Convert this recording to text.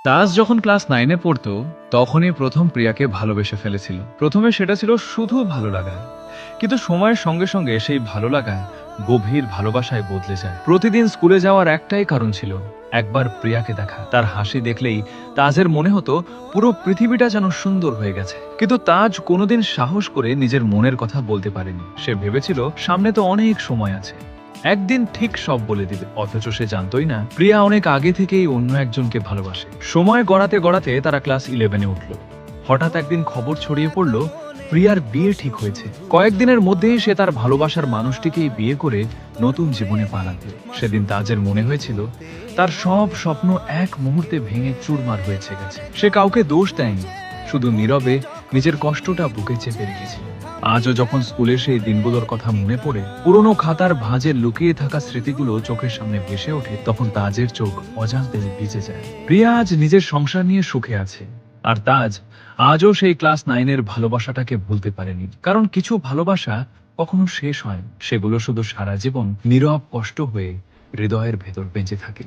তাজ যখন ক্লাস 9-এ পড়তো তখনই প্রথম প্রিয়াকে ভালোবেসে ফেলেছিল। প্রথমে সেটা ছিল শুধু ভালো লাগা, কিন্তু সময়ের সঙ্গে সঙ্গে সেই ভালো লাগা গভীর ভালোবাসায় বদলে যায়। প্রতিদিন স্কুলে যাওয়ার একটাই কারণ ছিল, একবার প্রিয়াকে দেখা। তার হাসি দেখলেই তাজের মনে হতো পুরো পৃথিবীটা যেন সুন্দর হয়ে গেছে। কিন্তু তাজ কোনোদিন সাহস করে নিজের মনের কথা বলতে পারেনি। সে ভেবেছিল সামনে তো অনেক সময় আছে, একদিন ঠিক সব বলে দিবে। অথচ সে জানতোই না প্রিয়া অনেক আগে থেকেই অন্য একজনকে ভালোবাসে। সময় গড়াতে গড়াতে তারা ক্লাস 11-এ উঠল। হঠাৎ একদিন খবর ছড়িয়ে পড়ল প্রিয়ার বিয়ে ঠিক হয়েছে। কয়েকদিনের মধ্যেই সে তার ভালোবাসার মানুষটিকেই বিয়ে করে নতুন জীবনে পা রাখবে। সেদিন তাজের মনে হয়েছিল তার সব স্বপ্ন এক মুহূর্তে ভেঙে চুরমার হয়েছে গেছে। সে কাউকে দোষ দেয়নি, শুধু নীরবে নিজের কষ্টটা বুকে চেপে রেখেছিল। আজও যখন স্কুলের সেই দিনগুলোর কথা মনে পড়ে, পুরনো খাতার ভাঁজে লুকিয়ে থাকা স্মৃতিগুলো চোখের সামনে ভেসে ওঠে, তখন তাজের চোখ অজান্তে ভিজে যায়। প্রিয়া আজ নিজের সংসার নিয়ে সুখে আছে, আর তাজ আজও সেই ক্লাস 9-এর ভালোবাসাটাকে ভুলতে পারেনি। কারণ কিছু ভালোবাসা কখনো শেষ হয়, সেগুলো শুধু সারা জীবন নীরব কষ্ট হয়ে হৃদয়ের ভেতর বেঁচে থাকে।